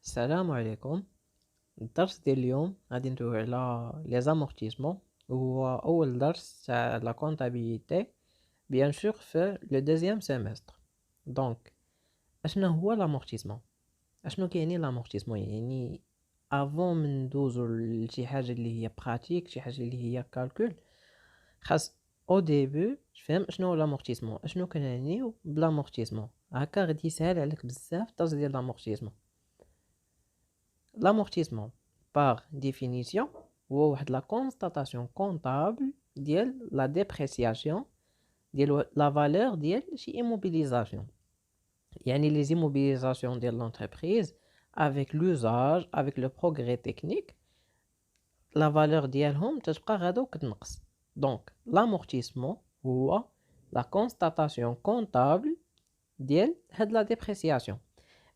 السلام عليكم. الدرس ديال اليوم غادي ندويو على لي زامورتيسمون، وهو اول درس تاع لا كونطابيليتي بيان سور في لو دوزيام سيمستر. دونك اشنا هو لامورتيسمون؟ اشنو كيعني لامورتيسمون؟ يعني افون من ندوزو لشي حاجه اللي هي براتيك، شي حاجه اللي هي كالكول، خاص او ديبي تفهم اشنو هو لامورتيسمون، اشنو كنعنيو بلامورتيسمون. هكا غادي يسهل عليك بزاف الدرس ديال لامورتيسمون. L'amortissement, par définition, هو واحد la constatation comptable ديال la dépréciation ديال la valeur ديال شي immobilisation. يعني les immobilisations ديال l'entreprise avec l'usage, avec le progrès technique, la valeur ديالهم تتبقى غادا وكتنقص. Donc, l'amortissement هو la constatation comptable ديال هاد la dépréciation.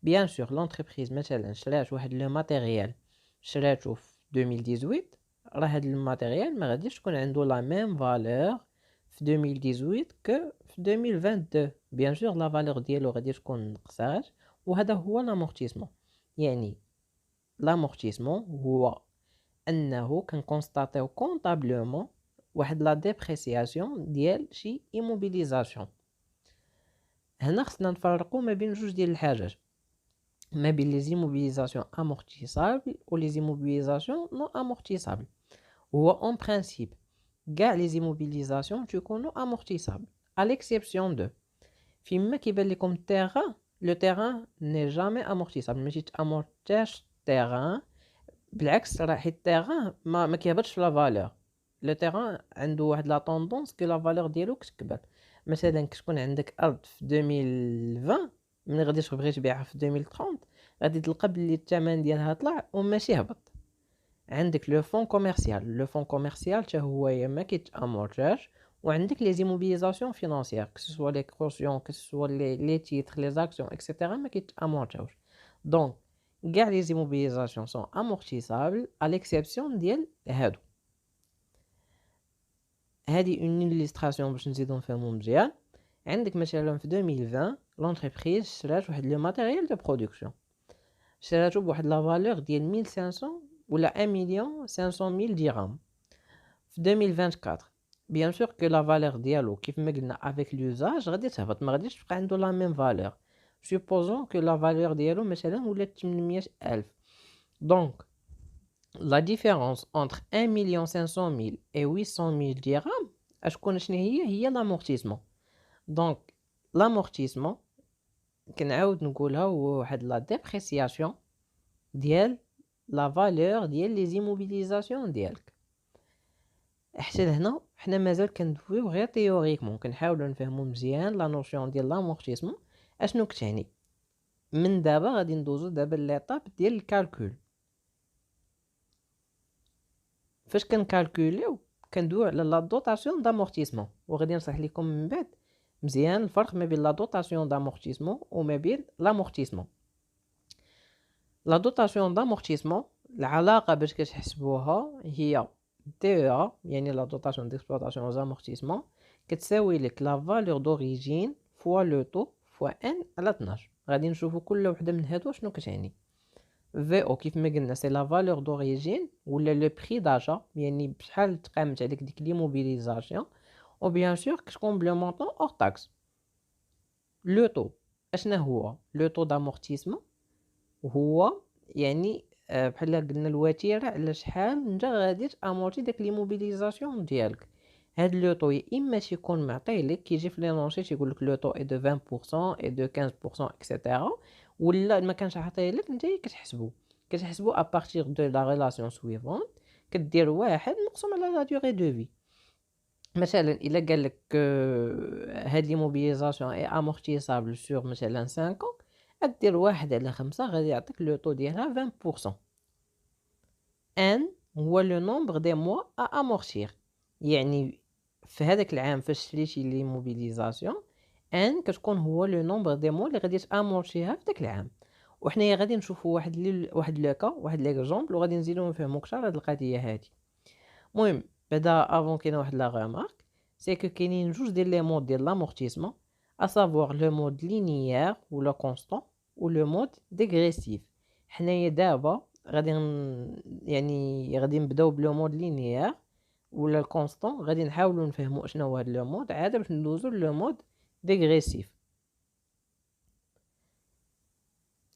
Bien sûr, l'entreprise مثلا شرات واحد لو ماتيريال، شراتو في 2018، راه هاد الماتيريال ما غاديش تكون عنده لا ميم فالور في 2018 كو في 2022. بيان سور لا فالور ديالو غادي تكون نقصات، وهذا هو لامورتيسمون. يعني لامورتيسمون هو انه كنكونستاتيو كونطابلومون واحد لا ديبريسياسيون ديال شي ايموبيليزاسيون. هنا خصنا نفرقوا ما بين جوج ديال الحاجات، ما بين لي زيموبيليزاسيون امورتيسابل و لي زيموبيليزاسيون نون امورتيسابل. هو اون برينسيپ كاع لي زيموبيليزاسيون تيكونوا امورتيسابل à l'exception de فيما كيبان لكم التيران. لو تيران ني جامي امورتيسابل، ماشي تامورتاش التيران، بالعكس راه حيت التيران ما كيهبطش في لا فالور. لو تيران عنده واحد لا طوندونس كي لا فالور ديالو كتكبر. مثلا كتكون عندك ارض في 2020، ملي غادي تبغي تبيعها في 2030 غادي تلقى بلي الثمن ديالها طلع وماشي هبط. عندك لو فون كوميرسيال، لو فون كوميرسيال حتى هو ما كيتامورتاش. وعندك لي زيموبيليزاسيون فينانسيير كسوا لي كروسيون كسوا لي تيتر لي زاكسيون اكسيتيرا ما كيتامورتاوش. دونك كاع لي زيموبيليزاسيون سون امورتيسابل à l'exception ديال هادو. هادي اون إليستراسيون باش نزيدو نفهمو مزيان. عندك مثلا في 2020 لونتربريز شرات واحد لو ماتيريال دو برودكسيون، شراتو بواحد لا فالور ديال 1500 ولا 1,500,000 درهم في 2024. بيان سور كو لا فالور ديالو كيف ما قلنا افيك لوزاج غادي تهبط، ما غاديش تبقى عنده لا ميم فالور. سوبوزون كو لا فالور ديالو مثلا ولات 800,000. دونك لا ديفيرونس انتر 1,500,000 et 800,000 درهم شنو هي لامورتيسمون. دونك لامورتيسمون كنعاود نقولها هو واحد لا ديبريسياسيون ديال لا فالور ديال لي زيموبيليزاسيون ديالك. حتى لهنا حنا مازال كندويو غير تيوريكمون، كنحاولوا نفهموا مزيان لا نوسيون ديال لامورتيسمون اشنو كتعني. من دابا غادي ندوزو دابا ليطاب ديال الكالكول. فاش كنكالكوليو كندويو على لا دوطاسيون دامورتيسمون، وغادي نشرح لكم من بعد مزيان الفرق ما بين لا دوطاسيون دامورتيسمون وما بين لامورتيسمون. لا دوطاسيون دامورتيسمون العلاقه باش كتحسبوها هي دي او، يعني لا دوطاسيون ديكسبلوطاسيون زامورتيسمون كتساوي لك لا فالور دوريجين فوا لو طو فوا ان على 12. غادي نشوفوا كل وحده من هادو شنو كتعني. في او كيف ما قلنا سي لا فالور دوريجين ولا لو بري داجا، يعني بشحال تقامت عليك ديك لي موبيليزاسيون، و بيان سور كتكون بلو مونطون اور تاكس. لو طو اشنا هو لو طو دامورتيسمون؟ هو يعني بحال قلنا الوتيره على شحال انت غادي تامورتي داك لي موبيليزاسيون ديالك. هاد لو طو يا اما تيكون معطي لك كيجي في لي نونشي تيقول لك لو طو اي دو 20% اي دو 15% اكسيتيرا، ولا ما كانش عاطيه لك انت كتحسبو ا بارتير دو لا ريلاسيون سويفونت. كدير واحد مقسوم على لا دوري دو في. مثلا الا قال لك هاد لي موبيليزاسيون اي امورتيسابل سور مثلا 5 دير 1/5 غادي يعطيك لو طو ديالها 20%. ان هو لو نومبر دي موا ا امورتير، يعني في هذاك العام فاش شريتي لي موبيليزاسيون ان كتكون هو لو نومبر دي موا اللي غادي تامورتيها في داك العام. وحنايا غادي نشوفوا واحد لوكا واحد ليكزامبل وغادي نزيدو نفهموا اكثر هاد القضيه هادي. المهم بعدا افون كاينه واحد لا غامارك، سي كو كاينين جوج ديال لي مود ديال لامورتيسمون، ا سافوار لو مود لينيير ولا كونستون و لو مود ديغريسيف. حنايا دابا يعني غادي نبداو بلو مود لينيير ولا الكونستون، غادي نحاولوا نفهموا شنو هو هذا لو مود عاد باش ندوزو لو مود ديغريسيف.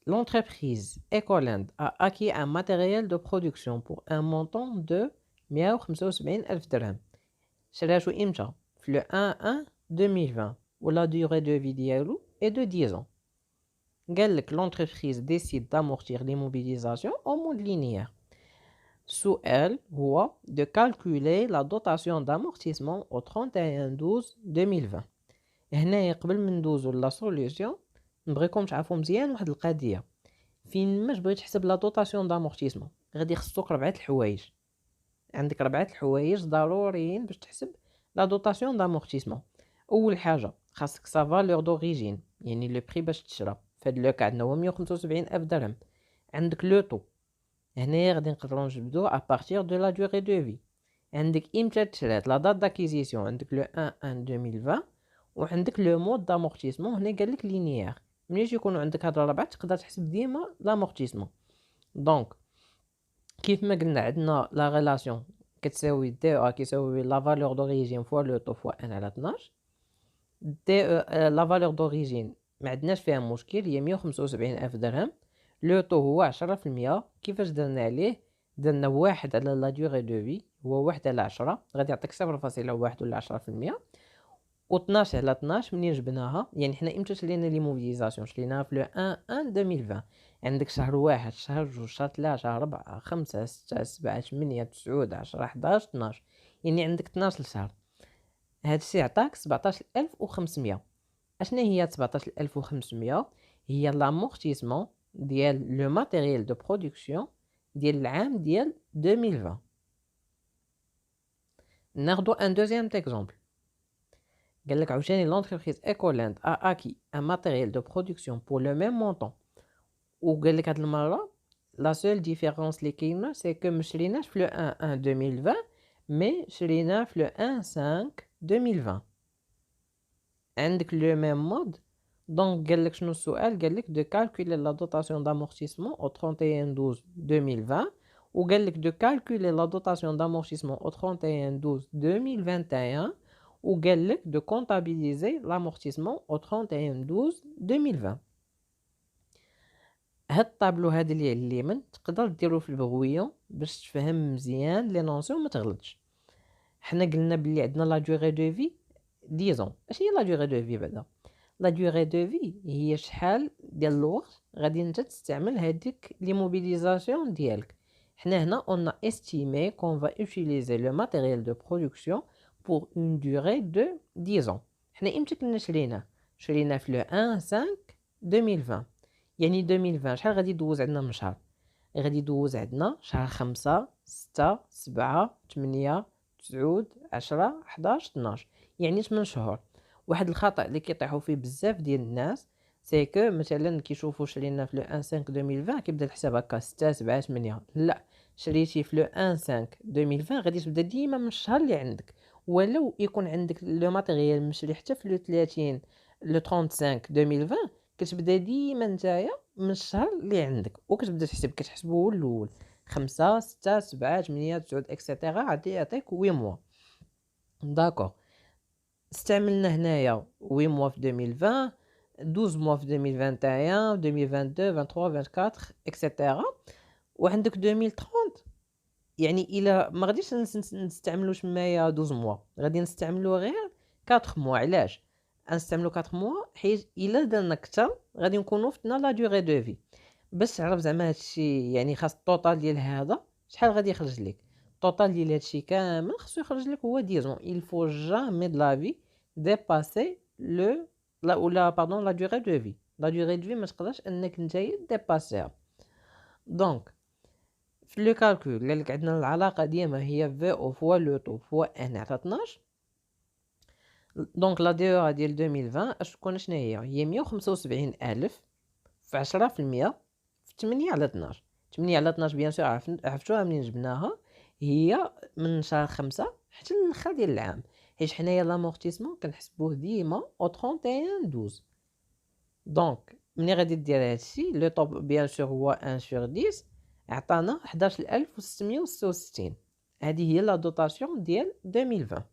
L'entreprise Ecoland a acquis un matériel de production pour un montant de 175,000 درهم. شراتو امتى؟ في le 1/1/2020 و la durée de vie ديالو est de 10 ans. قالك l'entreprise décide d'amortir l'immobilisation en mode linéaire. السؤال هو de calculer la dotation d'amortissement au 31/12/2020. هنايا قبل ما ندوزو لا سوليوشن نبغيكم تعرفوا مزيان واحد القضيه. فين ما تبغي تحسب لا دوطاسيون دامورتيسمون غادي يخصوك 4 الحوايج. عندك 4 الحوايج ضروريين باش تحسب لا دوطاسيون دامورتيسمون. اول حاجه خاصك سا فالور دوريجين، يعني لو بري باش تشرى. فهاد لو كا عندنا هو 175,000 درهم. عندك لو طو، هنايا غادي نقدروا نجبدو ا بارتير دو لا دوغي دو في. عندك امتى تشرات لا دات داكيزيسيون، عندك لو 1/1/2020 وعندك لو مود دامورتيسمون. هنا قال لك لينيير. ملي يكونوا عندك هاد الربعه تقدر تحسب ديما لامورتيسمون. دونك كيف ما قلنا عندنا لا ريلاسيون كتساوي دي او كيساوي لا فالور دوريجين فوا لو طو فوا 1 على 12. دي لا فالور دوريجين ما عندناش فيها مشكل، هي 175,000 درهم. لو طو هو 10%. كيفاش درنا عليه؟ درنا 1 على لا دوغي دو في هو 1 على 10 غادي يعطيك 0.1 ولا 10%. و12 على 12 منين جبناها؟ يعني حنا امتى شرينا لي موبيليزاسيون؟ شريناها في لو 1/1/2020. عندك شهر 1 شهر 2 شهر 3 شهر 4 5 6 7 8 9 10 11 12، يعني عندك 12 شهر. هادشي عطاك 17,500. اشنا هي 17,500؟ هي لامورتيسمون ديال لو ماتيريال دو برودكسيون ديال العام ديال 2020. ناخدو ان دوزيام اكزومبل. قال لك عاوتاني l'entreprise Ecoland a acquis un matériel de production pour le même montant. وقال لك هاد المره لا سول ديفيرونس اللي كاينه سي كو مشريناش في لو 1/1/2020 مي شريناه في لو 1/5/2020. عندك لو ميم مود. دونك قال لك شنو السؤال؟ قال لك دو كالكولي لا دوطاسيون دامورتيسمون او 31/12/2020 وقال لك دو كالكولي لا دوطاسيون دامورتيسمون او 31/12/2021 وقال لك de comptabiliser l'amortissement au 31/12/2020. هاد الطابلو هذا اللي على اليمين تقدر ديرو في البغويون باش تفهم مزيان لي نونسيون ما تغلطش. حنا قلنا بلي عندنا لا دوغي دو في 10 ans. اش هي لا دوغي دو في بعدا؟ لا دوغي دو في هي شحال ديال الوقت غادي انت تستعمل هذيك لي موبيليزاسيون ديالك. حنا هنا on a estimé qu'on va utiliser le matériel de production pour une durée de 10 ans. حنا امتى كنا شريناه في لو 1/5/2020. يعني 2020 شحال غادي يدوز عندنا من شهر؟ غادي يدوز عندنا شهر 5 6 7 8 9 10 11 12، يعني 8 شهور. واحد الخطا اللي كيطيحوا فيه بزاف ديال الناس سي كو مثلا كيشوفوا شرينا في لو 1/5/2020 كيبدا الحساب هكا 6 7 8. لا، شريتي في لو 1/5/2020 غادي تبدا ديما من الشهر اللي عندك، ولو يكون عندك لو ماتيريال مشري حتى في لو 30 لو 35/2020 كتبدا ديما نتايا من الشهر اللي عندك وكتبدا تحسب. كتحسبو هو الاول 5 6 7 8 9 اكسيتيرا عاد يعطيك 8 موا. داكوغ، استعملنا هنايا 8 موا في 2020 12 موا في 2021 2022 23 24 اكسيتيرا. وعندك 2030 يعني الى ما غاديش نستعملوا تمايا 12 موا، غادي نستعملوا غير 4 موا. علاش نستعملوا 4 موا؟ حيت الا درنا اكثر غادي نكونوا فتنا لا دوغي دو في. باش تعرف زعما هادشي يعني خاص الطوطال ديال هذا شحال غادي يخرج لك. الطوطال ديال هادشي كامل خصو يخرج لك هو 10 ans. il faut jamais de la vie dépasser le la durée de vie. la durée de vie ما تقدرش انك نتايا ديباسيها. دونك في لو كالكول قال لك عندنا العلاقه ديما هي في او فوا لو طو فوا ان على 12. دونك لا دي او ديال 2020 اش تكون شنو هي 175,000 في 10% في 8 على 12. 8 على 12 بيان سور عرفتوها منين جبناها؟ هي من شهر 5 حتى الاخر ديال العام، حيت حنايا لامورتيسمون كنحسبوه ديما او 31/12. دونك ملي غادي دير هادشي لو طوب بيان سور هو 1 sur 10 عطانا 11666. هذه هي لا دوطاسيون ديال 2020.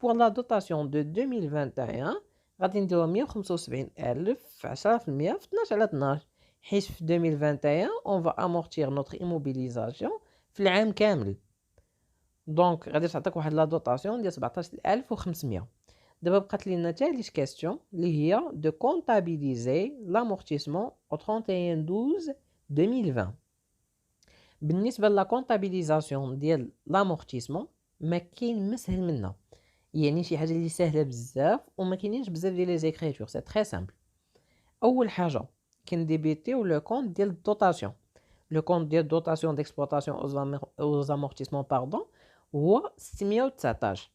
pour la dotation de 2021 غادي نديرو 175,000 في 10% في 12 على 12 حيت في 2021 on va amortir notre immobilisation في العام كامل. دونك غادي تعطيك واحد لا دوطاسيون ديال 17500. دابا بقات لينا تاليش كاستيون اللي هي دو كونطابيليزي لامورتيسمون au 31/12/2020. بالنسبه لا كونطابيليزاسيون ديال لامورتيسمون ما كاين مسهل منها، يعني شي حاجه اللي سهله بزاف وما كاينينش بزاف ديال لي زيكريتور. سي تري سامبل. اول حاجه كنديبيتيو لو كونط ديال الدوطاسيون. لو كونط ديال الدوطاسيون ديكسبلوطاسيون اوز امورتيسمون باردون هو 619.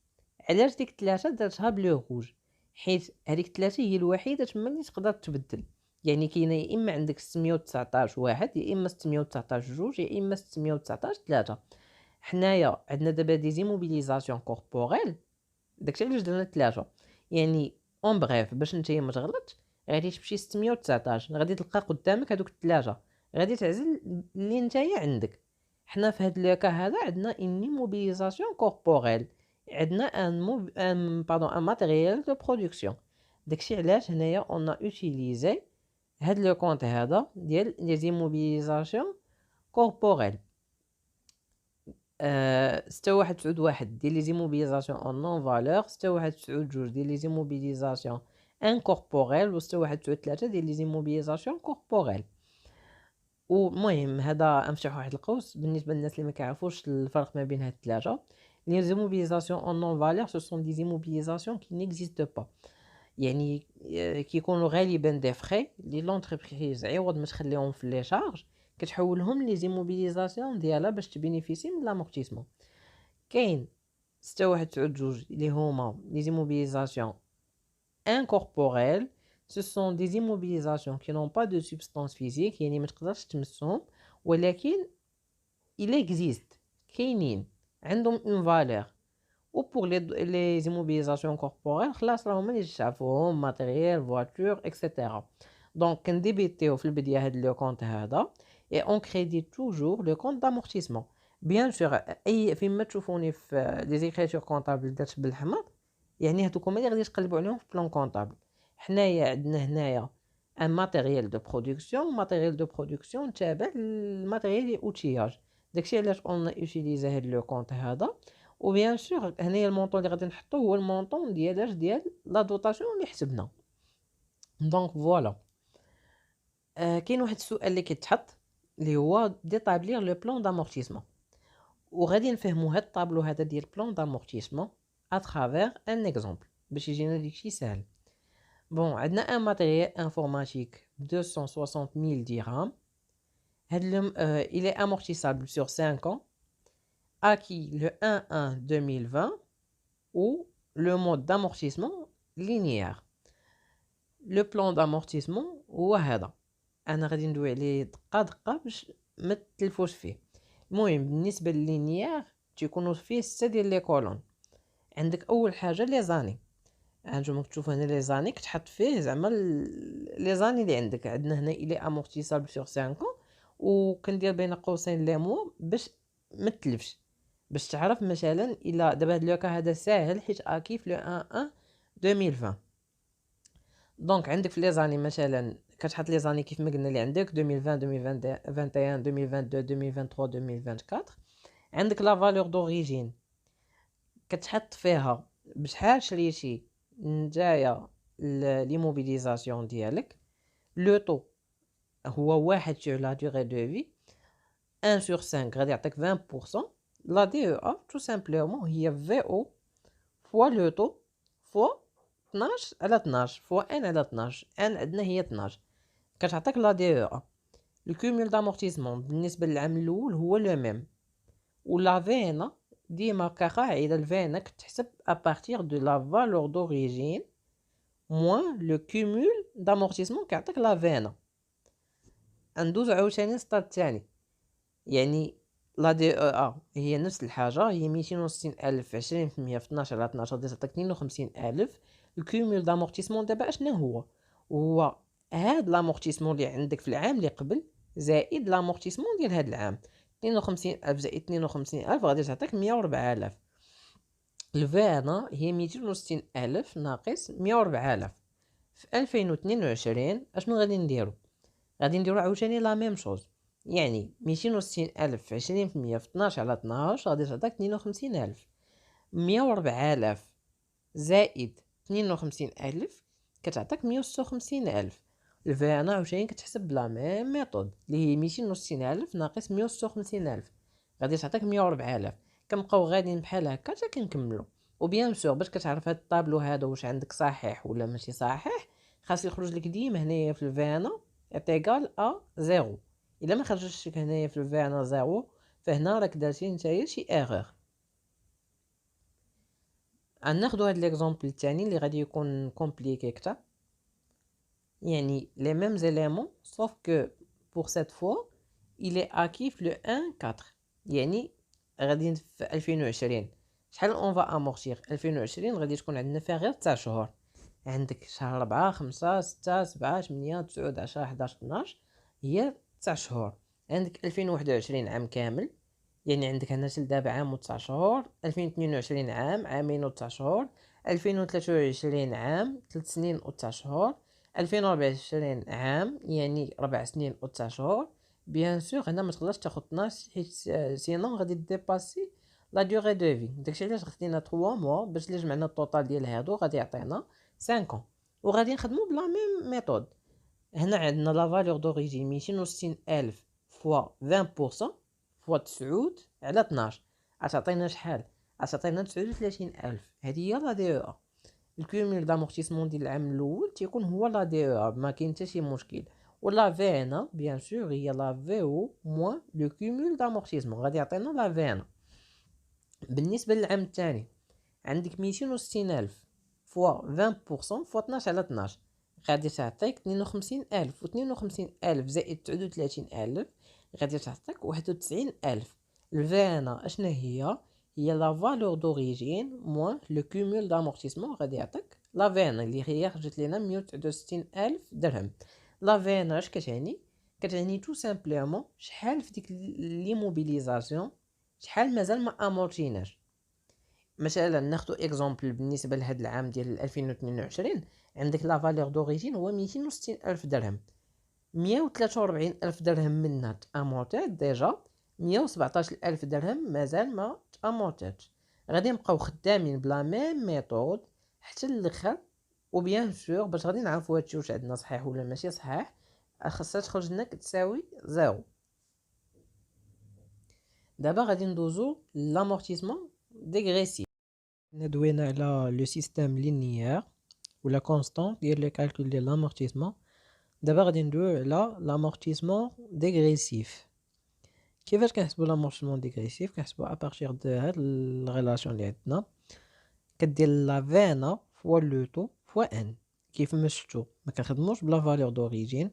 علاش ديك 3 درتها بلو روج؟ حيت هذيك 3 هي الوحيده تما اللي تقدر تبدل. يعني كاينه يا اما عندك 619 واحد، يا اما 619 جوج، يا اما 619 3. حنايا عندنا دابا دي زيموبيليزاسيون كوربوريل، داكشي علاش درنا 3. يعني اون بغيف باش نتايا ما تغلطش غادي تمشي 619 غادي تلقى قدامك هذوك 3 غادي تعزل اللي نتايا عندك. حنا في هاد لوكا هذا عندنا اني موبيليزاسيون كوربوريل، عندنا ان ماتيريال دو برودكسيون. داكشي علاش هنايا اون اوتيليزي هاد لو كونط هذا ديال لي زيموبيليزاسيون كوربوريل. 6191 ديال لي زيموبيليزاسيون اون نون فالور، 6192 ديال لي زيموبيليزاسيون انكوربوريل، و 6193 ديال لي زيموبيليزاسيون كوربوريل. ومهم هذا نفتح واحد القوس بالنسبه للناس اللي ما كيعرفوش الفرق ما بين هاد الثلاثه. لي زيموبيليزاسيون اون نون فالور سو سون دي زيموبيليزاسيون كي نيكزيست با، يعني كيكونوا غالبا دي فري لي لونتربريز عوض ما تخليهم في لي شارج كتحولهم لي زيموبيليزاسيون ديالها باش تبينيفيسي من لامورتيسمون. كاين 6192 اللي هما لي زيموبيليزاسيون incorporelles. Ce sont des immobilisations qui n'ont pas de substance physique، يعني ما تقدرش تمسهم، ولكن il existe كاينين عندهم une valeur. و pour les immobilisations corporelles خلاص راهم اللي تعرفوهم ماتيريال فواتور اكسيتيرا. دونك كنديبيتيو في البدايه هاد لو كونط هذا et on crédite toujours le compte d'amortissement. bien sûr اي فيما تشوفوني في لي زيكريتور كونطابل درت بالحمر يعني هادوك هما اللي غادي تقلبوا عليهم في بلان كونطابل. حنايا عندنا هنايا ان ماتيريال دو برودكسيون، ماتيريال دو برودكسيون تابع للماتيريال ديال اوتياج. داكشي علاش اون اوتيليزي هاد لو كونط هذا. و بيان سور هنايا المونطون اللي غادي نحطو هو المونطون ديال لا دوطاسيون اللي حسبنا. دونك فوالا. كاين واحد السؤال اللي كيتحط اللي هو ديتابلير لو بلان دامورتيسمون، وغادي نفهموا هاد الطابلو هذا ديال بلان دامورتيسمون اترافير ان اكزومبل باش يجينا داكشي ساهل. بون عندنا ان ماتيريال انفورماتيك ب 260,000 dirhams. هاد il est amortissable sur 5 ans, acquis le 1/1/2020 ou le mode d'amortissement linéaire. Le plan d'amortissement هو هذا، انا غادي ندوي عليه دقه دقه باش ما تلفوش فيه. المهم بالنسبه لللينيير تيكونوا فيه 6 ديال لي كولون. عندك اول حاجه لي زاني، هانتوما كتشوفوا هنا لي زاني كتحط فيه زعما لي زاني اللي عندك. عندنا هنا الي امورتيسابل سور 5 ans وكندير بين قوسين لي مو باش ما تلفش، باش تعرف مثلا الا دابا هاد لوكا هذا ساهل حيت اكيف لو 1/1/2020. دونك عندك في لي زاني مثلا كتحط لي زاني كيف ما قلنا اللي عندك 2020 2021 2022 2023 2024. عندك لا فالور دوريجين كتحط فيها بشحال شريتي نتايا ليموبيليزاسيون ديالك. لو طو هو 1 sur la durée de vie، 1 sur 5 غادي يعطيك 20%. لا دي او ا تو سامبلومون هي في او فوا لو طو فوا 12 على 12 فوا ان على 12. ان عندنا هي 12 كتعطيك لا دي او ا. الكومول دامورتيسمون بالنسبه للعام الاول هو لو ميم، ولا فينا ديما كقاعده الفينا كتحسب ابارتير دو لا فالور دوريجين موان لو كومول دامورتيسمون كيعطيك لا فينا. ندوز عاوتاني السطر الثاني، يعني لا دي او ا هي نفس الحاجه، هي 260,000 في 20% في 12 على 12 غادي تعطيك 52,000. الكومول دامورتيسمون دابا اشنا هو هاد لامورتيسمون اللي عندك في العام اللي قبل زائد لامورتيسمون ديال هاد العام، 52000 زائد 52000 غادي تعطيك 104000. الفي انا هي 260000 ناقص 104000. في 2022 اشنو غادي نديرو؟ غادي نديرو عاوتاني لا ميم شوز، يعني 260000 في 20% في 12 على 12 غادي تعطيك 52000. 104000 زائد 52000 كتعطيك 156000. الفي انا عاوتاني كتحسب بلا ميم ميثود اللي هي 260000 ناقص 156000 غادي تعطيك 104000. كنبقاو غاديين بحال هكا حتى كنكملو. وبيان سور باش كتعرف هاد الطابلو هذا واش عندك صحيح ولا ماشي صحيح، خاص يخرج لك ديما هنايا في الفانا ايغال ا زيرو. الا ما خرجش لك هنايا في الفانا زيرو فهنا راك درتي نتايا شي ايرور. غناخدو هاد ليكزامبل الثاني اللي غادي يكون كومبليكي كتر، يعني les mêmes éléments sauf que pour cette fois il est actif le 1-4. يعني غادي في 2020 شحال اون فا امورتير؟ 2020 غادي تكون عندنا فيها غير 9 شهور. عندك شهر 4 5 6 7 8 9 10 11 12 هي 9 شهور. عندك 2021 عام كامل، يعني عندك هنا حتى دابا عام و9 شهور. 2022 عام، عامين و9 شهور. 2023 عام، 3 سنين و9 شهور. 2024 عام، يعني 4 سنين و9 شهور. بيان سور هنا ما تقدرش تاخد 12 حيت سينون غادي ديباسي لا دوغي دو في. داكشي علاش خدينا 3 موا باش اللي جمعنا الطوطال ديال هادو غادي يعطينا 5 وغادي نخدمو بلا ميم ميثود. هنا عندنا لا فالور دوريجين 260000 فوا 20% فوا 9 على 12 غتعطينا شحال؟ غتعطينا 39000. هذه هي لا دي او. الكوميل دامورتيسمون ديال العام الاول تيكون هو لا دي او، ما كاين حتى شي مشكل. ولا في هنا بيان سور هي لا في او موان لو كوميل دامورتيسمون غادي يعطينا لا في هنا. بالنسبه للعام الثاني عندك 260000 فوا 20% فوا 12 على 12 غادي تعطيك 52000 و 52000 زائد 39000 غادي تعطيك 91000. الفانا اشنا هي؟ هي لا فالور دوريجين موان لو كومول دامورتيسمون غادي يعطيك لا فانا اللي هي خرجت لينا 169000 درهم. لا فانا اش كتعني؟ كتعني تو سامبلومون شحال في ديك ليموبيليزاسيون شحال مازال ما امورتيناش. مثلا ناخدو اكزومبل بالنسبه لهذا العام ديال 2022 عندك لا فالور دوريجين هو 260000 درهم. 143000 درهم منها تامورتات ديجا، 117000 درهم مازال ما تامورتاتش. غادي نبقاو خدامين بلا ميم ميثود حتى الاخر. وبيان سور باش غادي نعرفوا هادشي واش عندنا صحيح ولا ماشي صحيح خاصها تخرج لنا كتساوي زيرو. دابا غادي ندوزو لامورتيسمون ديغريسيف. دوينا على لو سيستيم لينيير ولا كونستانت ديال لي كالكول ديال لامورتيسمون. دابا غادي ندويو على لامورتيسمون ديغريسيف. كيفاش كنحسبوا لامورتيسمون ديغريسيف؟ كنحسبوا ابارتير دو هاد الريلاسيون اللي عندنا، كدير لا فينا فوا لو طو فوا ان. كيف ما شفتوا ما كنخدموش بلا فالور دوريجين.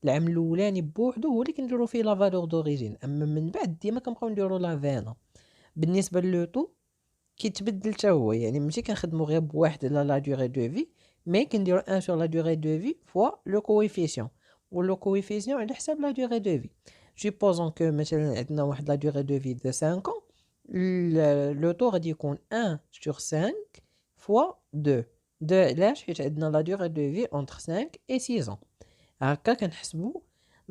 العام الاولاني بوحدو هو اللي كنديرو فيه لا فالور دوريجين، اما من بعد ديما كنبقاو نديرو لا فينا. بالنسبه لو طو كيتبدل حتى هو، يعني ماشي كنخدمو غير بواحد لا دوغي دو في، مي كنديرو 1 sur la durée de vie fois le coefficient. و لو coefficient على حساب لا دوغي دو في. supposons que مثلا عندنا واحد لا دوغي دو في دو 5 ans، لو طو غادي يكون 1 sur 5 fois 2. علاش؟ حيت عندنا لا دوغي دو في entre 5 et 6 ans. هكا كنحسبو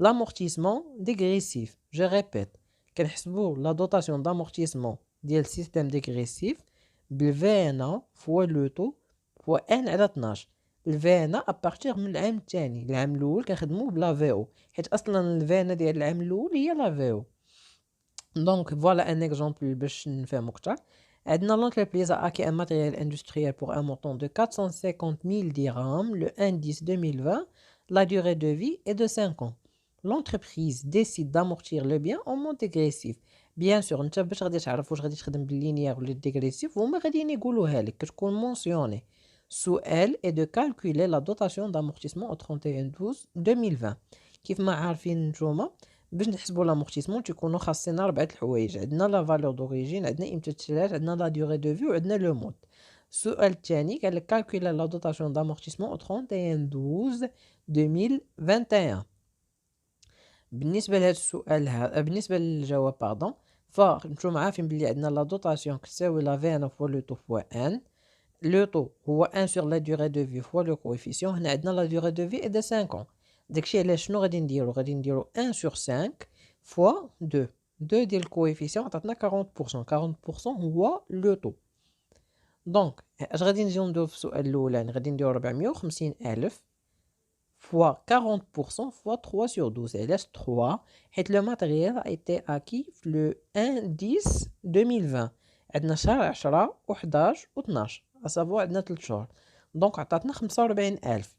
l'amortissement dégressif. je répète كنحسبو la dotation d'amortissement ديال système dégressif بالفانا فوا لو طو فوا ان على 12. الفانا ابارتيغ من العام الثاني. العام الاول كنخدمو بلا في او حيت اصلا الفانا ديال العام الاول هي لا في او. دونك فوالا ان اكزومبل باش نفهمو كتر. عندنا l'entreprise a acquis un matériel industriel pour un montant de 450 000 dirhams le 1/10/2020. La durée de vie est de 5 ans. L'entreprise décide d'amortir le bien en mode dégressif. Bien sûr انت باش غادي تعرف واش غادي تخدم باللينيير ولا الديغريسيف هما غاديين يقولوها لك كتكون مونسيوني. السؤال est de calculer la dotation d'amortissement au 31/12/2020. كيف ما عارفين نتوما باش نحسبوا لامورتيسمون تيكونوا خاصنا 4 الحوايج. عندنا لا فالور دوريجين، عندنا امتى تشرات، عندنا لا دوغي دو في، وعندنا لو مود. السؤال الثاني قال لك كالكولا لا دوتاسيون دامورتيسمون au 31/12/2020. 2021. بالنسبة لهذا السؤال بالنسبة للجواب فنتوما عارفين بلي عندنا لا دوطاسيون كتساوي لا في ان فوا لو طو فوا ان. لو طو هو 1 sur la durée de vie fois le coefficient. هنا عندنا لا durée de vie est de 5 ans. داكشي علاش شنو غادي نديرو 1 sur 5 fois 2 ديال الكويفيسيون عطاتنا 40%. هو لو طو. دونك اش غادي نجيو نديرو في السؤال الاولاني؟ غادي نديرو 450 الف fois 40% fois 3 sur 12. علاش 3؟ حيت لو ماتريال a été acquis le 1/10/2020. عندنا شهر 10 و11 و12 اسافو عندنا 3 شهور. دونك عطاتنا 45000.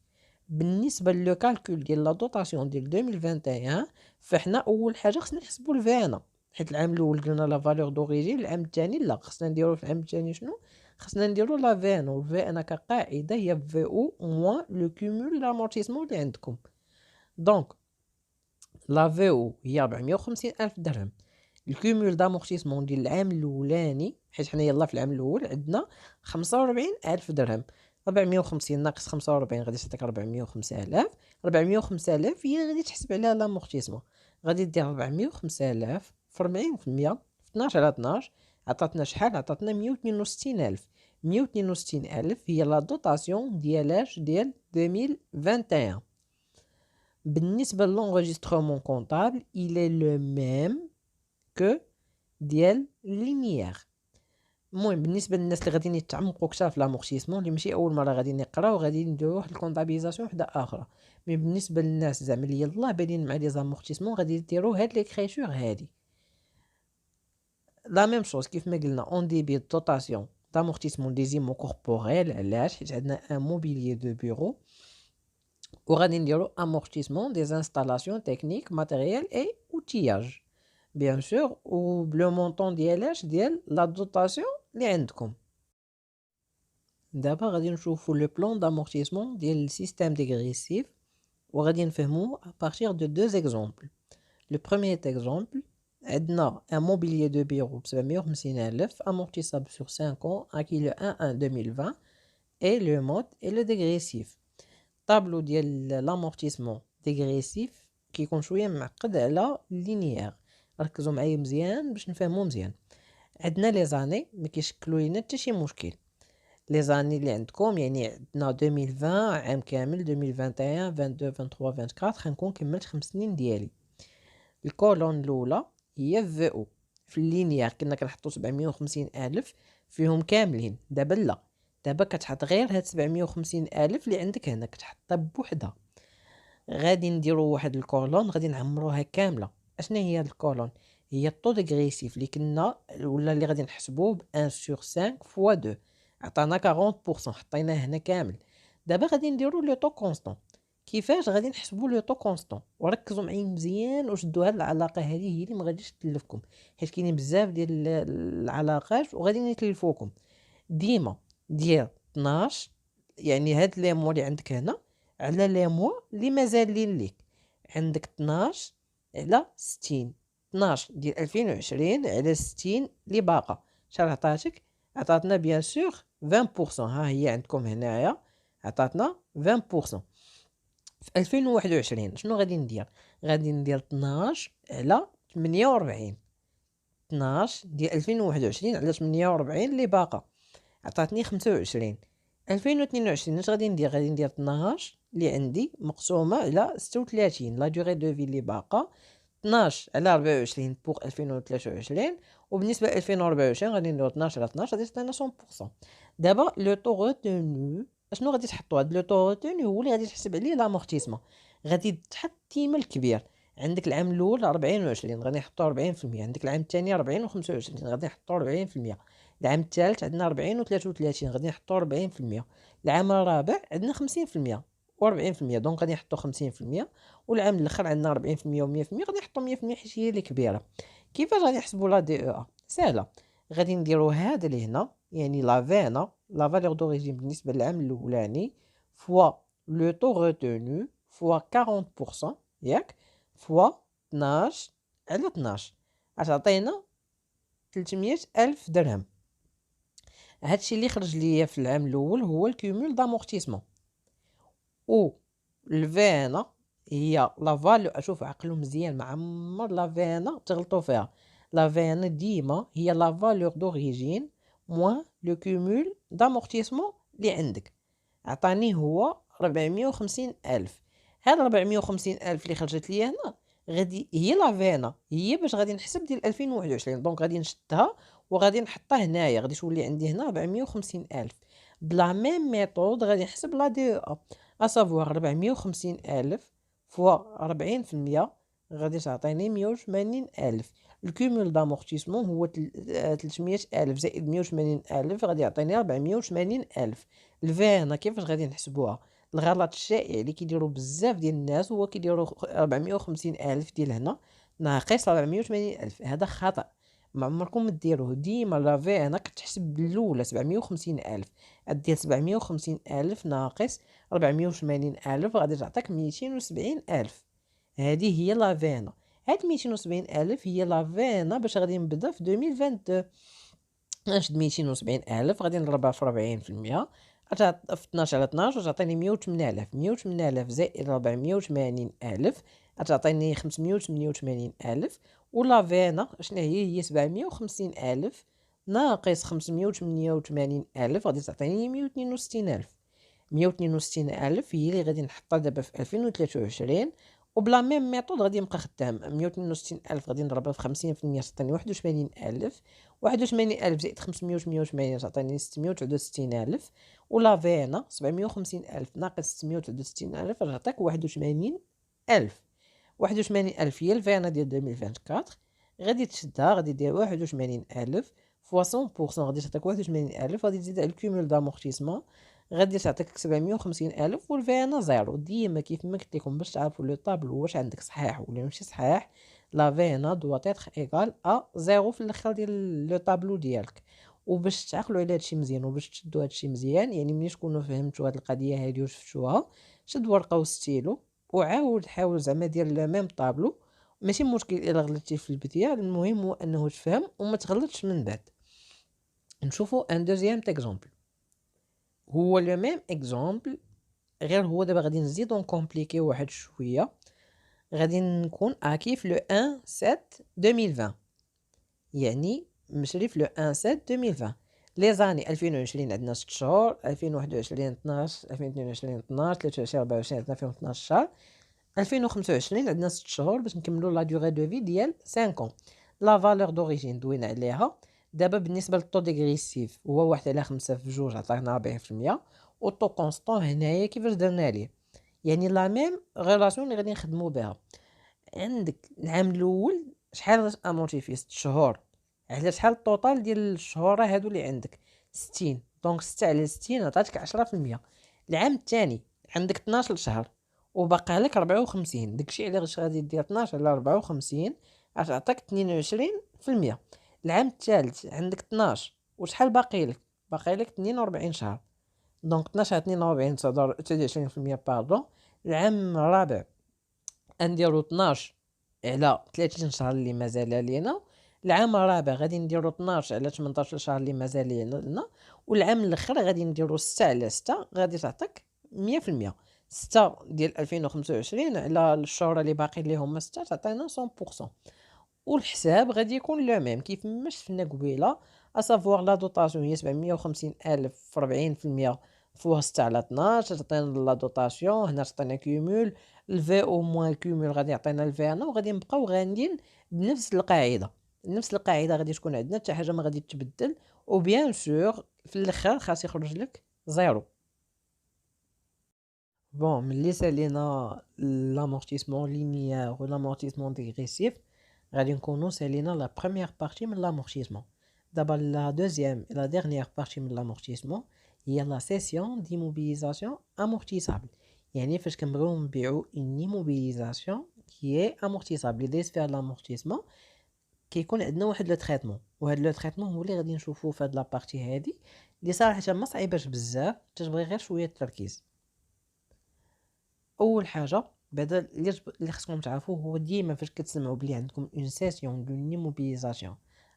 بالنسبه للو كالكول ديال لا دوطاسيون ديال 2021 فاحنا اول حاجه خصنا نحسبوا الفانا، حيت العام الاول قلنا لا فالور دوريجين، العام الثاني لا، خصنا نديرو في العام الثاني شنو؟ خصنا نديرو لا فان، والفان كقاعده هي في او موان لو كومول لامورتيسمون اللي عندكم. دونك لا في او هي 450 الف درهم. الكومول دامورتيسمون ديال العام الاولاني، حيت حنا يلا في العام الاول عندنا 45 الف درهم. 450 ناقص 45 غادي تعطيك 405,000. 405,000 هي غادي تحسب عليها لامورتيسمون. غادي دير 405,000 في 40% في 12 على 12 عطاتنا شحال؟ عطاتنا 162,000. 162,000 هي لا دوطاسيون ديالاش ديال 2021. بالنسبه للونغيسترومون كونطابل il est le même que ديال لينيير. المهم بالنسبه للناس اللي غاديين يتعمقوا اكثر في لامورتيسمون، اللي ماشي اول مره غادي نقراو، غادي نديروا واحد الكونطابيزاسيون وحده اخرى. مي بالنسبه للناس زعما اللي يلاه بادين مع لي زامورتيسمون غادي ديروا هاد ليكريتور هادي. لا ميم شوز كيف ما قلنا اون ديبي دوطاسيون دامورتيسمون دي زيمو كوربوريل. علاش؟ حيت عندنا ان موبيليي دو بيرو. وغادي نديرو امورتيسمون دي انستالاسيون تكنيك ماتيريال اي اوتياج بيان سور، و بلو مونطون ديالاش ديال لا دوطاسيون اللي عندكم. دابا غادي نشوفوا لو بلان دامورتيسمون ديال السيستيم ديغريسيف، وغادي نفهموه ا بارتير دو دو زيكزامبل. لو بروميير اكزامبل عندنا ان موبيليي دو بيرو ب 750,000 amortissable sur 5 ans acquis le 1/1/2020 et le mode et le dégressif. طابلو ديال لامورتيسمون ديغريسيف كيكون شويه معقد على لينيير. ركزوا معايا مزيان باش نفهمو مزيان. عندنا لي زاني ما كيشكلوا لينا حتى شي مشكل. لي زاني اللي عندكم يعني عندنا 2020 عام كامل، 2021 22 23 24 غنكون كملت 5 سنين ديالي. الكولون الاولى هي في او. في اللينيير كنا كنحطوا 750,000 فيهم كاملين. دابا لا، دابا كتحط غير هاد 750,000 اللي عندك هنا كتحطها بوحدها. غادي نديرو واحد الكولون غادي نعمروها كامله. اشنا هي هاد الكولون؟ هي الطو ديغريسيف اللي كنا ولا اللي غادي نحسبوه ب 1 sur 5 fois 2 عطانا 40%. حطيناه هنا كامل. دابا غادي نديرو لو طو كونستون. كيفاش غادي نحسبوا لو طو كونستون؟ وركزوا معايا مزيان وشدوا هاد العلاقه هذه، هي اللي ما غاديش تلفكم، حيت كاينين بزاف ديال العلاقات وغادي يتلفوكم. ديما دير 12، يعني هاد لي موا اللي عندك هنا على لي موا اللي مازالين ليك. عندك 12 على 60. 12 ديال 2020 على 60 اللي باقا شحال عطاتك؟ عطاتنا بيان سور 20%. ها هي عندكم هنايا عطاتنا 20%. في 2021 شنو غادي ندير؟ غادي ندير 12 على 48. 12 ديال 2021 على 48 اللي باقا عطاتني 25. 2022 اش غادي ندير؟ غادي ندير 12 اللي عندي مقسومه على 36 لا دوغي دو في اللي باقا. 12 على 24 بوغ 2023. وبالنسبه ل 2024 غادي ندير 12 على 12 غادي تعطينا 100%. دابا لو طو روتونو اشنو غادي تحطوا؟ هاد لو طو روتونو هو اللي غادي تحسب عليه لامورتيسمون. غادي تحط كيما الكبير. عندك العام الاول 40 و20 غادي نحطوا 40%. عندك العام الثاني 40 و25 غادي نحطوا 40%. العام الثالث عندنا 40 و33 غادي نحطوا 40%. العام الرابع عندنا 50% و40%. دونك غادي نحطوا 50%. والعام الاخر عندنا 40% و100% غادي نحطوا 100% حيت هي اللي كبيره. كيفاش غادي نحسبوا لا دي او؟ سهله. غادي نديروا هذا اللي هنا يعني لا فانا لا فالور دوريجين بالنسبه للعام الاولاني فوا لو طو روتونو فوا 40% ياك فوا 12 على 12 غتعطينا 300,000 درهم. هادشي اللي خرج ليا في العام الاول هو الكومول دامورتيسمون. او الفينا هي لا فالور، اشوف عقلو مزيان، ما عمر لا فينا تغلطوا فيها. لا فينا ديما هي لا فالور دوريجين موان لو كومول دامورتيسمون اللي عندك. عطاني هو 450 ألف. هاد 450 ألف اللي خرجت لي هنا غادي هي لا فينا، هي باش غادي نحسب ديال 2021. دونك غادي نشدها وغادي نحطها هنايا، غادي تولي عندي هنا 450 ألف. بلا ميم ميثود غادي نحسب لا دي او، اسافوار 450 ألف فوا 40% غادي تعطيني 180 ألف. الكومول دامورتيسمون هو 300 ألف زائد 180 ألف غادي يعطيني 480 ألف. الفينا كيفاش غادي نحسبوها؟ الغلط الشائع اللي كيديروا بزاف ديال الناس هو كيديروا 450 ألف ديال هنا ناقص 480 ألف. هذا خطأ، ما عمركم ديروه. ديما لا فينا كتحسب بالاولى 750 ألف، دير 750 ألف ناقص 480 ألف غادي تعطيك 270 ألف. هذه هي لا فينا. هاد 270 ألف هي لا فينا باش غادي نبدا في 2022. نشد 270 ألف غادي نضربها في 40%، في 12 على 12 تعطيني 108 ألف. 108 ألف زائد 480 ألف تعطيني 588 ألف. ولا فينا شنو هي 750 ألف ناقص 588 ألف غادي تعطيني 162 ألف. 162 ألف هي اللي غادي نحطها دابا في 2023 وبلا ميم ميثود غادي نبقى خدام. 162 ألف غادي نضربها في 50% تعطيني 81 ألف. 81 ألف زائد 588 تعطيني 669 ألف. ولا فينا 750 ألف ناقص 669 ألف تعطيك 81 ألف. 81 ألف هي الفينا ديال 2024. غادي تشدها غادي دير 81 ألف فوا 100% غادي تعطيك 81 ألف. غادي تزيد على الكومول دامورتيسمون غادي تعطيك 750 ألف والفينا زيرو. ديما كيف ما قلت لكم باش تعرفوا لو طابلو واش عندك صحيح ولا ماشي صحيح، لا فينا دوا تيتر ايغال ا زيرو في الاخر ديال لو طابلو ديالك. وباش تعقلوا على هادشي مزيان وباش تشدوا هادشي مزيان، يعني ملي تكونوا فهمتوا هاد القضيه هادي وشفتوها، شد ورقه وستيلو وعاود حاول زعما دير لو ميم طابلو. ماشي مشكل الا غلطتي في البدايه، المهم هو انه تفهم وما تغلطش من بعد. نشوفوا ان دوزيام اكزامبل. هو لو ميم اكزامبل، غير هو دابا غادي نزيدو نكومبليكي واحد شويه. غادي نكون كيف لو 1 7 2020، يعني مشري في لو 1 7 2020. لي زاني 2020 عندنا 6 شهور، 2021 12، 2022 12، 23 24 عندنا فيهم 12 شهر، 2025 عندنا 6 شهور باش نكملوا لا دوغي دو في ديال 5 ans. لا فالور دوريجين دوينا عليها. دابا بالنسبه للطو ديغريسيف هو 1 على 5 في 2 عطانا 40%، والطو كونستون هنايا كيفاش درنا ليه، يعني لا ميم غيلاسيون اللي غادي نخدموا بها. عندك العام الاول شحال امونتي فيه 6 شهور، على شحال الطوطال ديال الشهور هادو اللي عندك 60، دونك 6 على 60 عطاتك 10%. العام الثاني عندك 12 شهر وبقى لك 54، داكشي علاش غادي دير 12 على 54 غتعطيك 22%. العام الثالث عندك 12 وشحال باقي لك؟ باقي لك 42 شهر، دونك 12 على 42 29% باردون. العام الرابع نديرو 12 على 30 شهر اللي مازال لينا. العام الرابع غادي نديرو 12 على 18 شهر اللي مازال لينا. والعام الاخر غادي نديرو 6 على 6 غادي تعطيك 100%. 6 ديال 2025 على الشهور اللي باقي ليهم 6 تعطينا 100%. والحساب غادي يكون لو ميم كيف ما شفنا قبيله، اسافوار لا دوطاسيون هي 750 الف في 40% فوا 6 على 12 تعطينا لا دوطاسيون. هنا تعطينا كيمول الفي او موان كيمول غادي يعطينا الفي انا، وغادي نبقاو غاديين بنفس القاعده. نفس القاعده غادي تكون عندنا، حتى حاجه ما غادي تتبدل. وبيان سور في الاخر خاص يخرج لك زيرو. بون ملي سالينا لامورتيسمون لينيير و لامورتيسمون ديغريسيف غادي نكونو سالينا لا بروميير بارتي من لامورتيسمون. دابا لا دوزيام لا ديرنيير بارتي من لامورتيسمون هي لا سيسيون ديموبيليزاسيون امورتيسابل، يعني فاش كنبغيو نبيعو اون ايموبيليزاسيون كي اي امورتيسابل. لي سفير لامورتيسمون كيكون عندنا واحد لو تريتمون، وهاد لو تريتمون هو اللي غادي نشوفوه في هاد لا بارتي هادي اللي صراحه ما صعيباش بزاف، تتبغي غير شويه التركيز. اول حاجه بعدا اللي خصكم تعرفوه هو ديما فاش كتسمعوا بلي عندكم اون سيسيون دون ايموبيليزاسيون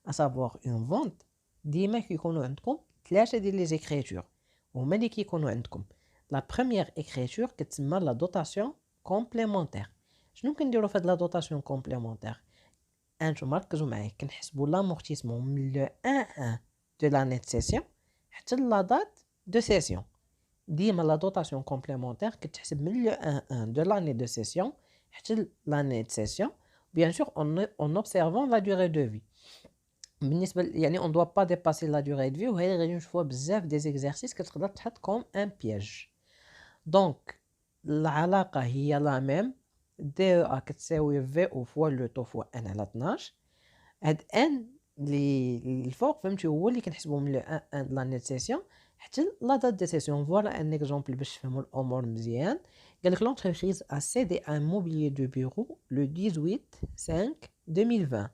اسافوار اون فونت، ديما كيكونوا عندكم ثلاثه ديال لي زيكريتور هما اللي كيكونوا عندكم. لا بروميير écriture كتسمى لا دوتاسيون كومبليمونتير. شنو كنديرو في هاد لا دوتاسيون كومبليمونتير؟ انتوما ركزوا معايا، كنحسبوا لامورتيسمون من لو 1 دو لاني دو سيسيون حتى لا دات دو سيسيون. ديما لا دوتاسيون كومبليمونتير كتحسب من لو 1 دو لاني دو سيسيون حتى لاني دو سيسيون، بيان سور اون اوبسيرفون لا دوري دو في. بالنسبه يعني اون دوا با ديباسي لا دوري دو في، وهذه غادي نشوفوها بزاف دي زيكزارسيس كتقدر تحط كوم ان بياج. دونك العلاقه هي لا ميم، دي او كتساوي في او فوا لو طو فوا ان على 12. هاد ان اللي الفوق فهمتي هو اللي كنحسبو من لو 1 لا نيت سيسيون حتى لا دات دو سيسيون. فوالا ان اكزومبل باش تفهموا الامور مزيان. قالك l'entreprise a cédé un mobilier de bureau le 18/5/2020.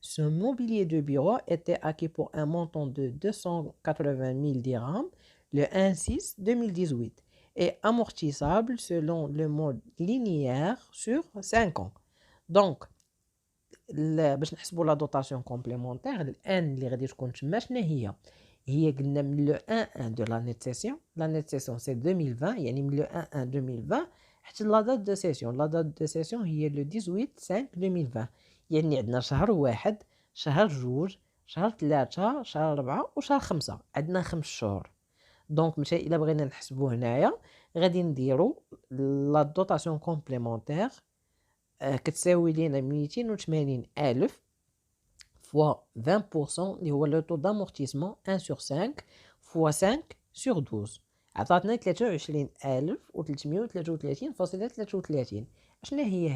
Ce mobilier de bureau était acquis pour un montant de 280 000 dirhams le 1/6/2018 et amortissable selon le mode linéaire sur 5 ans. Donc باش نحسبوا لا دوطاسيون كومبليمونتير، الان اللي غادي تكون تما شنو هي قلنا من لو 1 دو لاني دو سيسيون. لاني دو سيسيون سي 2020، يعني من لو 1 2020 حتى لا دات دو سيسيون. لا دات دو سيسيون هي لو 18/5/2020، يعني عندنا شهر واحد، شهر جوج، شهر ثلاثة، شهر ربعة وشهر خمسة. عندنا 5 شهور. دونك مشى الا بغينا نحسبو هنايا غادي نديرو لا دوطاسيون كومبليمونتير كتساوي لينا 280 ألف فوا 20% اللي هو لو طو دامورتيسمون 1 sur 5 فوا 5 sur 12 عطاتنا 23,333.33. اشنا هي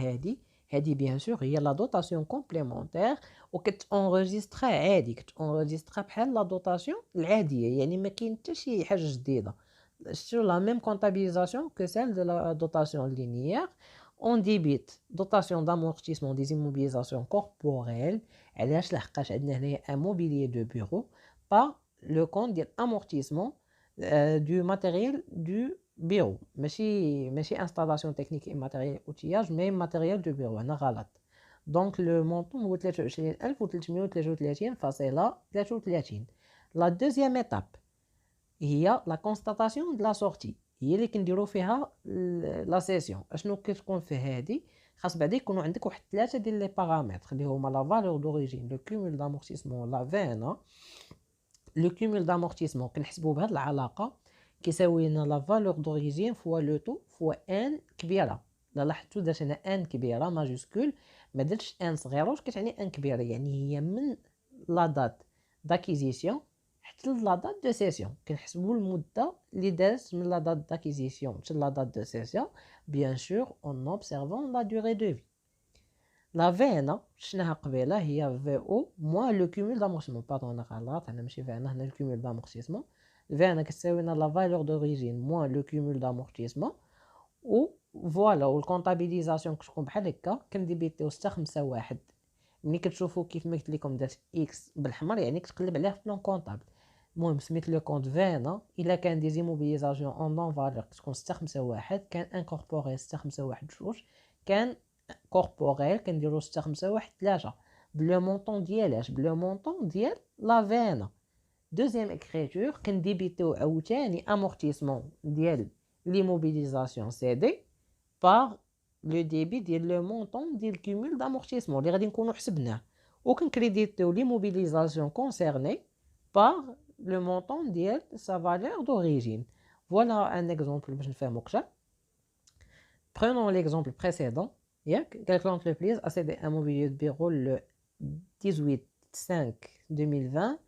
هادي بيان سور هي لا دوطاسيون كومبليمونتير، وكتونغيسترا عادي، كتونغيسترا بحال لا دوطاسيون العاديه، يعني ما كاين حتى شي حاجه جديده. sur la même comptabilisation que celle de la dotation linéaire. On débite dotation d'amortissement des immobilisations corporelles. علاش؟ لحقاش عندنا هنايا un mobilier de bureau par le compte ديال amortissement du matériel du bureau. ماشي installation technique et matériel outillage mais matériel du bureau. هنا غلط. Donc le montant هو 23,333.33. La deuxième étape هي la constatation de la sortie، هي اللي كنديرو فيها لا سيسيون. اشنو كتكون في هذه؟ خاص بعدا يكونوا عندك واحد 3 ديال لي بارامتر اللي هما لا فالور دوريجين، لو كومول دامورتيسمون، لا فينا. لو كومول دامورتيسمون كنحسبوه بهذه العلاقه، كيساوي لنا لا فالور دوريجين فوا لو طو فوا ان كبيره. لا لاحظتوا درت هنا ان كبيره ماجوسكول، ما درتش ان صغيره. واش كتعني ان كبيره؟ يعني هي من لا دات داكيزيسيون حتى لا دات دو سيسيون. كنحسبوا المده اللي دازت من لا دات داكيزيسيون حتى لا دات دو سيسيون، بيان سور اون اوبسيرفون لا دوري دو في. لا فينا شناها قبيله؟ هي في او موان لو كومول دامورتيسمون. باردون انا غلط، انا ماشي فينا، هنا الكومول دامورتيسمون. فينا كتساوي لنا لا فالور دوريجين موان لو كومول دامورتيسمون، و فوالا. والكونطابيليزاسيون كتكون بحال هكا، كنديبيتيو 6 5 1. ملي كتشوفوا كيف ما قلت لكم درت اكس بالحمر يعني كتقلب عليه في بلان كونطابل. المهم سميت لو كونت فينا. الا كان دي زيموبيليزاسيون اون نون فالور كتكون 6 5 1، كان انكوربوري 6 5 1 2، كان كوربوريل كنديرو 6 5 1 3 بلو مونطون ديالاش؟ بلو مونطون ديال لا فينا. دوزيام اكريتور كنديبيتيو عاوتاني امورتيسمون ديال ليموبيليزاسيون سي دي بار لو ديبي ديال لو مونطون ديال كومول دامورتيسمون اللي غادي نكونوا حسبناه، وكنكريديتيو ليموبيليزاسيون كونسيرني بار لو مونطون ديال سا فالور دوريجين. فوالا ان اكزومبل باش نفهموا اكثر. Prenons l'exemple précédent. Quelle entreprise a cédé un mobilier de bureau le 18/5/2020.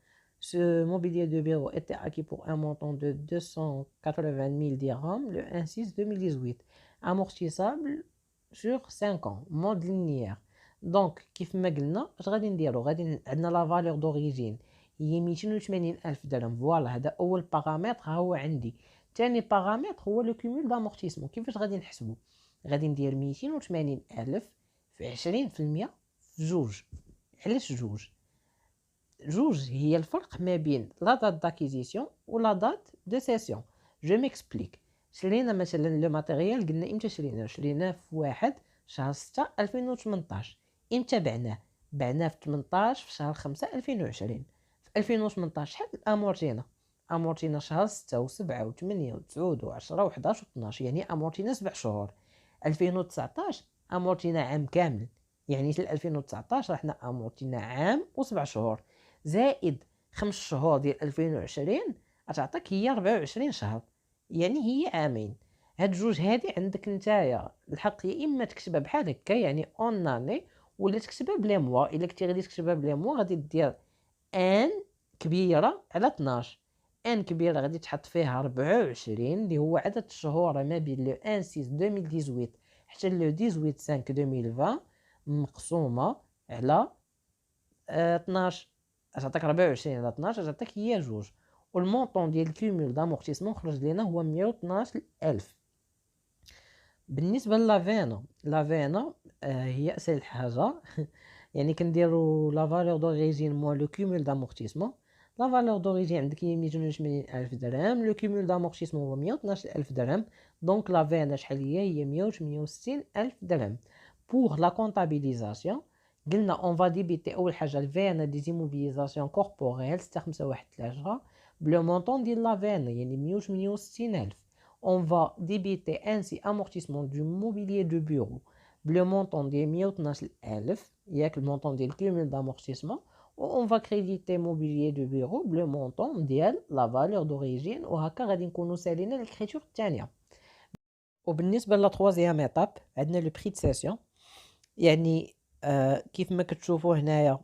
Ce mobilier de bureau était acquis pour un montant de 280 000 dirhams le 1/6/2018, amortissable sur 5 ans, mode linéaire. Donc كيف ما قلنا اش غادي نديرو؟ غادي عندنا لا فالور دوريجين هي 280 ألف درهم. فوالا هذا اول بارامتر ها هو عندي. ثاني بارامتر هو لو كومول دامورتيسمون. كيفاش غادي نحسبو؟ غادي ندير 280 ألف في 20% في جوج. علاش جوج؟ جوج هي الفرق ما بين لا دات داكيزيسيون و لا دات دو سيسيون. جو ميكسبليك. شرينا مثلا لو ماتيريال، قلنا امتى شريناه في 1 شهر 6 2018. امتى بعناه في 18 في شهر 5 2020. في 2018 شحال امورتينا؟ امورتينا شهر 6 و7 و8 و9 و10 و11 و12، يعني امورتينا 7 شهور. 2019 امورتينا عام كامل، يعني في 2019 رحنا امورتينا عام و7 شهور، زائد 5 شهور ديال 2020 غتعطيك هي 24 شهر، يعني هي عامين. هاد جوج هادي عندك نتايا الحق يا اما تكتبها بحال هكا يعني اون اني، ولا تكتبها بلي موا. الا كنتي غادي تكتبها بلي موا غادي دير ان كبيره على 12. ان كبيره غادي تحط فيها 24 اللي هو عدد الشهور ما بين لو 1 6 2018 حتى لو 18 5 2020 مقسومه على 12. تعطيك 24 على 12 تعطيك هي جوج. والمونطون ديال الكومول دامورتيسمون خرج لنا هو 112000. بالنسبه لافينا، لافينا هي اسهل حاجه يعني كنديرو لا فالور دوريجين موا لو كومول دامورتيسمون. لا فالور دوريجين عندك هي 288000 درهم، لو كومول دامورتيسمون هو 112000 درهم، دونك لافينا شحال هي 168000 درهم. بوغ لا كونطابيليزاسيون قلنا اون فا ديبيتي اول حاجه الفينا دي زيموبيليزاسيون كوربوريل 651 بلو مونطون ديال لافينا يعني 168000. On va débiter ainsi amortissement du mobilier de bureau. Le montant des 112000 il y a que le montant du cumul d'amortissement. On va créditer mobilier de bureau le montant ديال la valeur d'origine وهكا غادي نكونوا سالينا l'écriture الثانيه. وبالنسبه لا troisième étape عندنا le prix de cession، يعني كيف ما كتشوفوا هنايا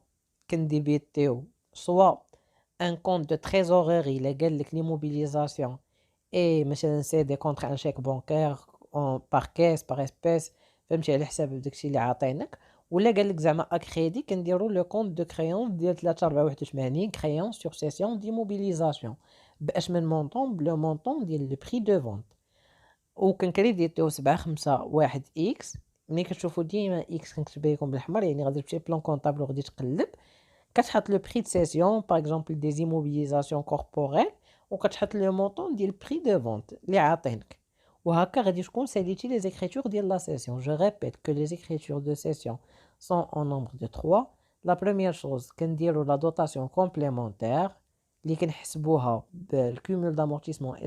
كنديبيتيو سوا ان كونت دو تريزوريري اللي قال لك لي موبيليزاسيون اي مثلا سي دي كونتر ان شيك بانكير بار كيس بار اسبيس، فهمتي على حساب داكشي اللي عاطينك. ولا قال لك زعما اكريدي كنديروا لو كونت دو كريونس ديال 3481 كريونس سور سيسيون دي موبيليزاسيون باش من مونطون بلو مونطون ديال لو بري دو فونت. وكنكريديتيو 7 5 1 اكس. ملي كتشوفوا ديما اكس كنكتب لكم بالاحمر يعني غادي تمشي بلان كونطابل وغادي تقلب كتحط لو بري دو سيسيون باغ اكزومبل دي زيموبيليزاسيون كوربوريل وكتحط لو مونطون ديال بري دو فونت اللي عاطينك. وهكا غادي تكون ساليتي لي زيكريتور ديال لا سيسيون. جو ريبيت كو لي زيكريتور دو سيسيون سون اون نومبر دو 3. لا بروميير شوز كنديروا لا دوطاسيون كومبليمونتير اللي كنحسبوها بالكومول دامورتيسمون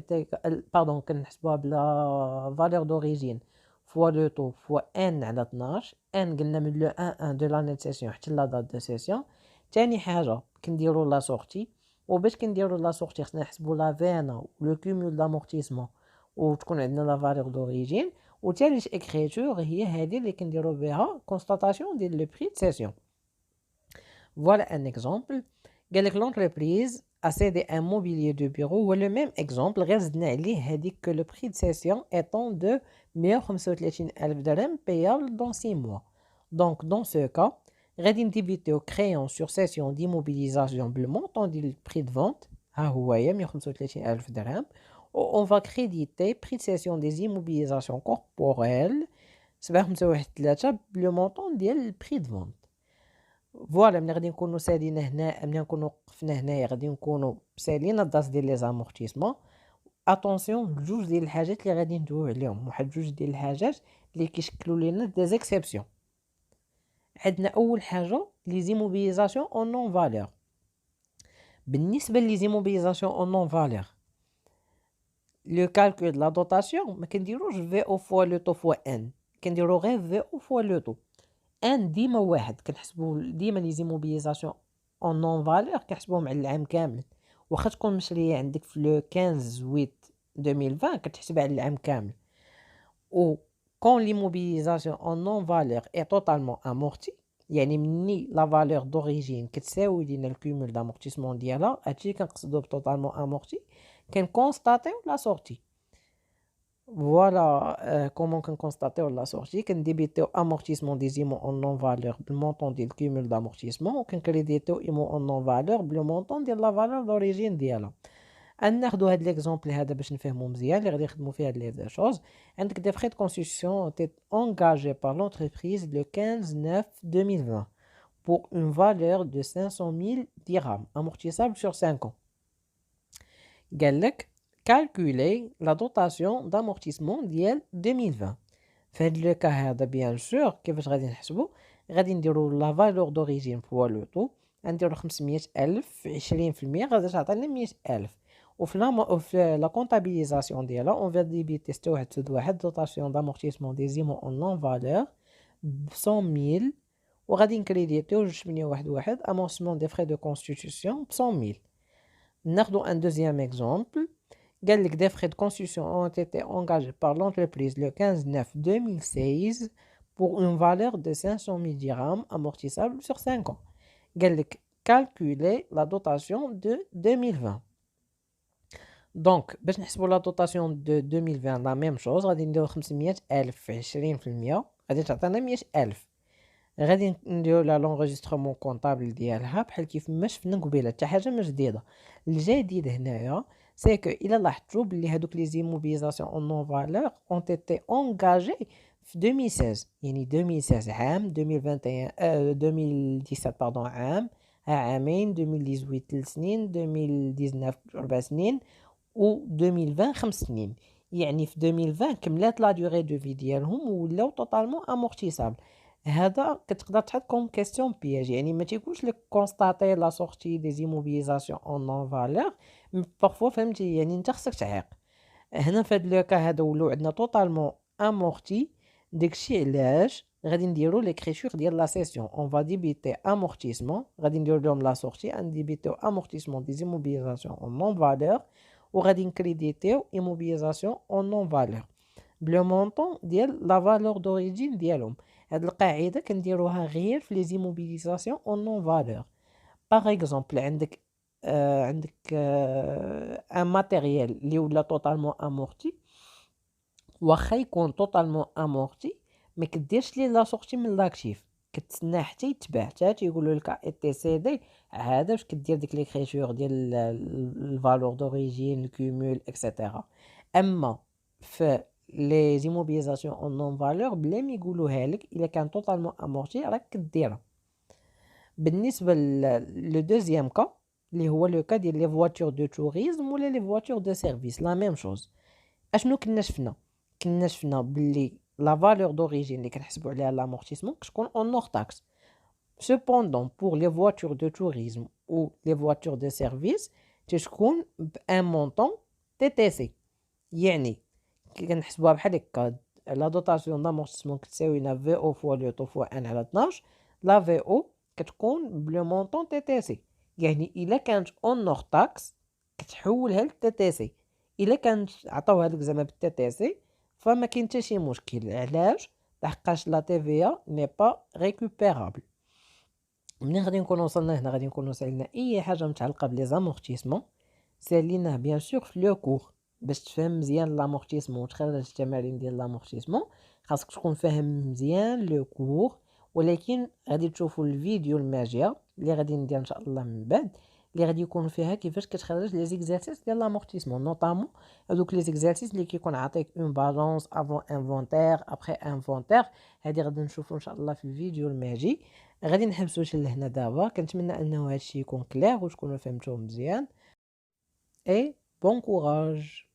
باردون كنحسبوها بلا فالور دوريجين فوا لو طو فوا ان على 12. ان قلنا من لو 1 دو لاني دو سيسيون حتى لا دات دو سيسيون. تاني حاجه كنديروا لا سورتي، وباش كنديروا لا سورتي خصنا نحسبوا لا فينا ولو كومول دامورتيسمون وتكون عندنا لا فالور دوريجين. وثالث اكريتور هي هذه اللي كنديروا بها كونستاتاسيون ديال لو بري دو سيسيون. فوالا ان اكزومبل قال لك لونتربريز a cédé un mobilier de bureau ou le même exemple غير زدنا عليه هذيك que le prix de cession étant de 135000 درهم payable dans 6 mois. Donc dans ce cas غادي نديبيتيو créance sur cession d'immobilisation بالmontant du prix de vente ها هو هي 135000 درهم. On va créditer prix de cession des immobilisations corporelles 751 بالmontant ديال prix de vente. فوالا ملي غادي نكونوا سالينا هنا، ملي نكونوا وقفنا هنايا غادي نكونوا سالينا الداس ديال لي زامورتيسمون. اتونسيون جوج ديال الحاجات اللي غادي ندويو عليهم، واحد جوج ديال الحاجات اللي كيشكلوا لنا دي زيكسيبسيون. عندنا اول حاجه لي زيموبيليزاسيون اون نون فالور. بالنسبه لي زيموبيليزاسيون اون نون فالور لو كالكول لا دوطاسيون ما كنديروش في او فوا لو طو فوا ان، كنديرو غير في او فوا لو طو. ان ديما واحد كنحسبوا ديما لي زيموبيليزاسيون اون نون فالور كنحسبوهم على العام كامل. واخا تكون مشريه عندك في لو 15 8 2020 كتحسبها على العام كامل. و كون لي موبيليزاسيون اون نون فالور اي توتالمون امورتي يعني مني لا فالور دوريجين كتساوي لينا الكومول دامورتيسمون ديالها هادشي كنقصدو بتوتالمون امورتي كنكونستاتيو لا سورتي. Voilà comment on constate la sortie. On débite amortissement des IMO en non-valeur, le montant du cumul d'amortissement, ou qu'on crédite IMO en non-valeur, le montant de la valeur d'origine ديالها. ناخذوا هذا l'exemple هذا باش نفهموا مزيان اللي غادي يخدموا فيها هاد لي choses. عندك des frais de construction étaient engagés par l'entreprise le 15/9/2020 pour une valeur de 500 000 dirhams amortissable sur 5 ans. قال لك calculer la dotation d'amortissement ديال 2020. في هاد لو كا هذا بيان سور كيفاش غادي نحسبو؟ غادي نديرو لا فالور دوريجين فوا لو طو، غنديرو 500,000 20% غادي تعطينا 100,000. وفي لا كونطابيليزاسيون ديالها اون فا ديبيتي 6 واحد دوطاسيون دامورتيسمون دي زيمون اون نون فالور ب 100,000 وغادي نكريديتيو 8 واحد امونسمون دي فري دو كونستيتيوسيون ب 100,000. ناخدو ان دوزيام اكزومبل. قال لك des frais de construction ont été engagés par l'entreprise le 15/9/2016 pour une valeur de 500,000 dirhams amortissable sur 5 ans. قال لك calculer la dotation de 2020. Donc باش نحسبوا la dotation de 2020 la même chose غادي نديرو 500,000 في 20% غادي تعطينا 100,000. غادي نديرو لها لونغيسترومون كونطابل ديالها بحال كيف ما شفنا قبيله، حتى حاجه ما جديده. الجديد هنايا سي كو الا لاحظتوا بلي هادوك لي زيموبيليزاسيون اون نون فالور اون تيتي انغاجي في 2016، يعني 2016 عام، 2021 2017 باردون عامين، 2018 3 سنين، 2019 4 سنين، و 2020 5 سنين. يعني في 2020 كملات لا دوغي دو في ديالهم ولاو توتالمون امورتيسابل. هذا كتقدر تحط كوم كيسيون بياج، يعني ما تيكونش لك كونستاتي لا سورتي دي زيموبيليزاسيون اون نون فالور، بارفوا فهمتي يعني انت خصك تعيق. هنا في هاد لو كا هذا ولاو عندنا توتالمون امورتي. داكشي علاش غادي نديرو ليكريتور ديال لا سيسيون اون فا ديبيتي امورتيسمون، غادي نديرو لهم لا سورتي ان ديبيتو امورتيسمون دي زيموبيليزاسيون اون نون فالور، وغادي نكريديتيو ايموبيليزاسيون اون نون فالور بلو مونطون ديال لا فالور دوريجين ديالهم. هاد القاعده كنديروها غير في لي زيموبيليزاسيون اون نون فالور. باغ اكزومبل عندك ان ماتيريال اللي ولا توتالمون امورتي، واخا يكون توتالمون امورتي ما كديرش ليه لا سورتي من لاكتيف، كتسنى حتى يتباع، حتى تيقولوا لك اي تي سي دي، عاد باش كدير ديك ليكريتور ديال الفالور دوريجين الكومول اكسيتيرا. اما في لي زيموبيليزاسيون اون نون فالور بلا ما يقولوها لك الا كان توتالمون امورتي راك كديرها. بالنسبه لو دوزيام كا اللي هو لو كا ديال لي فواتور دو توريزم ولا لي فواتور دو سيرفيس، لا ميم شوز. اشنو كنا شفنا باللي لا فالور دوريجين اللي كنحسبوا عليها لامورتيسمون كتكون اون نور تاكس. Cependant, pour les voitures de tourisme ou les voitures de service, تكون بان مونطون تي تي سي. يعني كنحسبوها بحال هكا، لا دوطاسيون دامورتيسمون كتساوي لنا في او فوا لو طو فوا 1 على 12. لا في او كتكون بلو مونطون تي تي سي، يعني الا كانت اون نور تاكس كتحولها لتي تي سي. الا كانت عطاوها لك زعما بالتي تي سي فما كاين حتى شي مشكل. علاش؟ لحقاش لا تي في ا ني با ريكوبيرابل. ملي غادي نكون وصلنا هنا غادي نكون وصلنا اي حاجه متعلقه بلي زامورتيسمون ساليناه بيان سور في لو كور. باش تفهم مزيان لامورتيسمون وتخرج التمارين ديال لامورتيسمون خاصك تكون فاهم مزيان لو كور. ولكن غادي تشوفوا الفيديو الماجيه اللي غادي ندير ان شاء الله من بعد، اللي غادي يكون فيها كيفاش كتخرج لي زيكزارسيس ديال لامورتيسمون، نوطامون هذوك لي زيكزارسيس اللي كيكون عاطيك اون بالانس افون انفونتير ابري انفونتير. هذه غادي نشوفوا ان شاء الله في الفيديو الماجي. غادي نحبسوا لهنا دابا. كنتمنى انه هادشي يكون كلير وتكونوا فهمتوه مزيان. اي بون كوراج.